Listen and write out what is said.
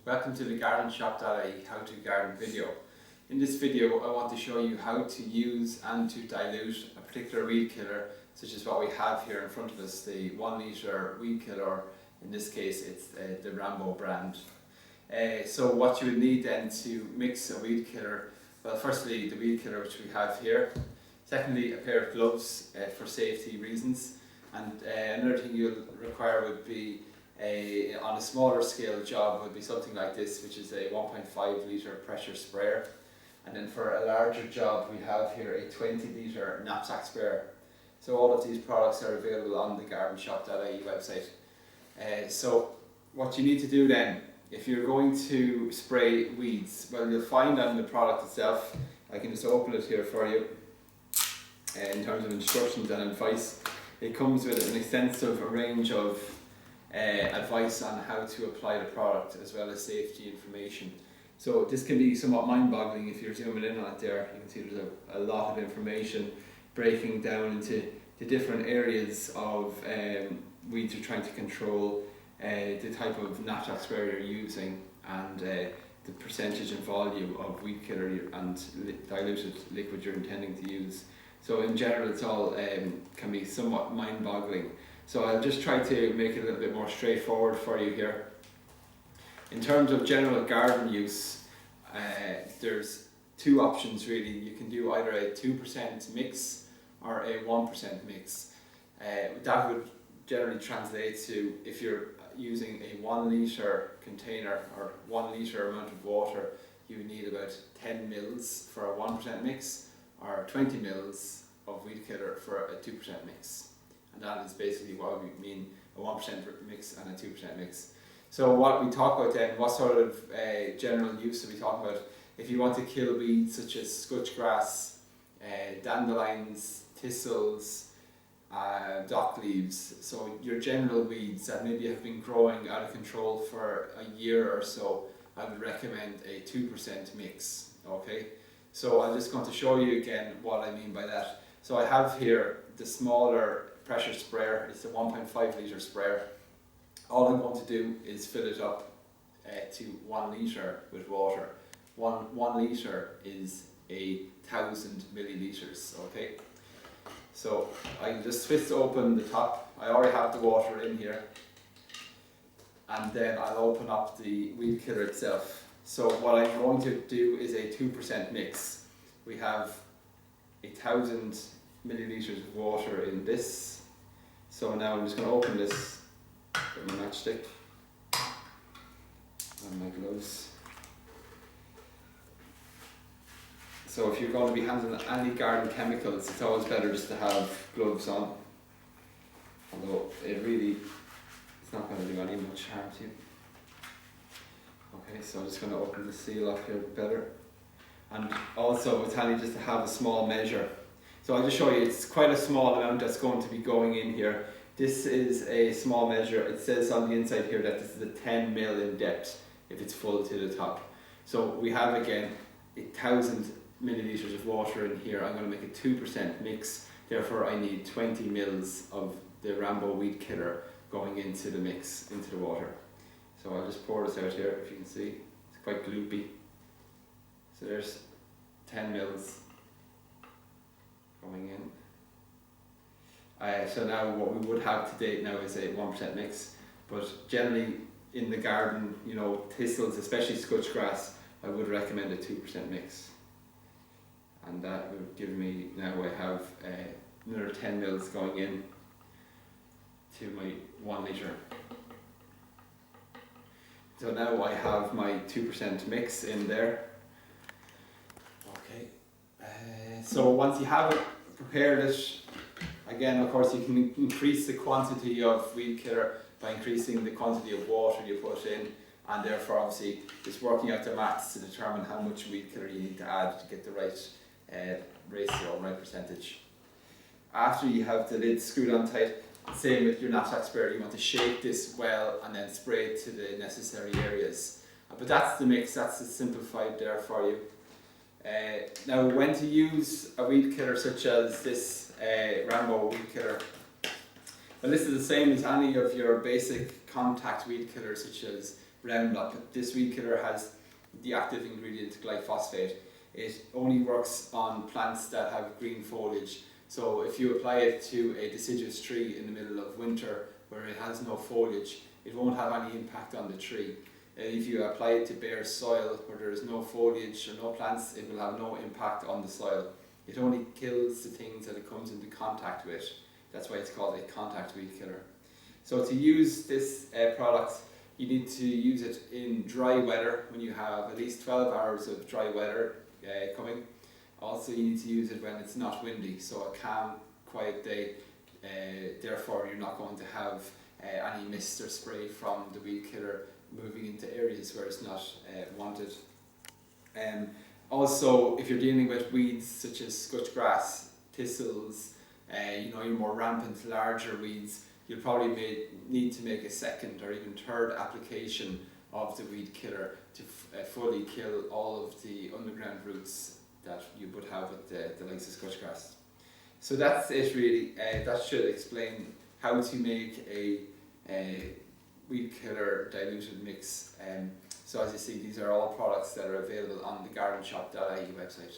Welcome to the gardenshop.ie how to garden video. In this video I want to show you how to use and to dilute a particular weed killer, such as what we have here in front of us, the 1 litre weed killer. In this case it's the Rambo brand. So what you would need then to mix a weed killer, well, firstly the weed killer which we have here, secondly a pair of gloves for safety reasons, and another thing you'll require would be on a smaller scale job would be something like this, which is a 1.5 litre pressure sprayer, and then for a larger job we have here a 20 litre knapsack sprayer. So all of these products are available on the gardenshop.ie website. So what you need to do then, if you're going to spray weeds, well, you'll find on the product itself, I can just open it here for you, in terms of instructions and advice, it comes with an extensive range of advice on how to apply the product, as well as safety information. So this can be somewhat mind-boggling if you're zooming in on it there. You can see there's a lot of information breaking down into the different areas of weeds you're trying to control, the type of knapsack sprayer you're using, and the percentage and volume of weed killer and diluted liquid you're intending to use. So in general it's all can be somewhat mind-boggling. So I'll just try to make it a little bit more straightforward for you here. In terms of general garden use, there's two options really. You can do either a 2% mix or a 1% mix. That would generally translate to, if you're using a 1 litre container or 1 litre amount of water, you would need about 10 mils for a 1% mix, or 20 mils of weed killer for a 2% mix. And that is basically what we mean, a 1% mix and a 2% mix. So what we talk about then, what sort of general use are we talking about? If you want to kill weeds such as scotchgrass, dandelions, thistles, dock leaves, so your general weeds that maybe have been growing out of control for a year or so, I would recommend a 2% mix. Okay, so I'm just going to show you again what I mean by that. So I have here the smaller pressure sprayer. It's a 1.5 litre sprayer. All I'm going to do is fill it up to 1 litre with water. One litre is 1,000 millilitres. Okay, so I can just twist open the top. I already have the water in here, and then I'll open up the weed killer itself. So what I'm going to do is a 2% mix. We have 1,000 millilitres of water in this. So now I'm just going to open this with my matchstick and my gloves. So if you're going to be handling any garden chemicals, it's always better just to have gloves on. Although it's not going to do any much harm to you. Okay, so I'm just going to open the seal up here better. And also it's handy just to have a small measure. So I'll just show you, it's quite a small amount that's going to be going in here. This is a small measure. It says on the inside here that this is a 10 mil in depth if it's full to the top. So we have again 1,000 millilitres of water in here. I'm going to make a 2% mix, therefore I need 20 mils of the Rambo weed killer going into the mix, into the water. So I'll just pour this out here. If you can see, it's quite gloopy. So there's 10 mils going in. So now what we would have to date now is a 1% mix, but generally in the garden, you know, thistles, especially scotchgrass, I would recommend a 2% mix. And that would give me, now I have another 10 mils going in to my 1 litre. So now I have my 2% mix in there. Okay. So once you have it prepared it, again of course you can increase the quantity of weed killer by increasing the quantity of water you put in, and therefore obviously just working out the maths to determine how much weed killer you need to add to get the right ratio, right percentage. After you have the lid screwed on tight, same with your knapsack sprayer, you want to shake this well and then spray it to the necessary areas. But that's the mix, that's simplified there for you. Now when to use a weed killer such as this Rambo weed killer, well, this is the same as any of your basic contact weed killers such as Roundup. But this weed killer has the active ingredient glyphosate. It only works on plants that have green foliage. So if you apply it to a deciduous tree in the middle of winter where it has no foliage, it won't have any impact on the tree. If you apply it to bare soil where there is no foliage or no plants, it will have no impact on the soil. It only kills the things that it comes into contact with. That's why it's called a contact weed killer. So to use this product, you need to use it in dry weather when you have at least 12 hours of dry weather coming. Also, you need to use it when it's not windy, so a calm, quiet day. Therefore, you're not going to have any mist or spray from the weed killer moving into areas where it's not wanted. Also, if you're dealing with weeds such as scotchgrass, thistles, your more rampant, larger weeds, you'll probably need to make a second or even third application of the weed killer to fully kill all of the underground roots that you would have with the likes of scotchgrass. So that's it really. That should explain how to make a weed killer diluted mix. So as you see, these are all products that are available on the gardenshop.ie website.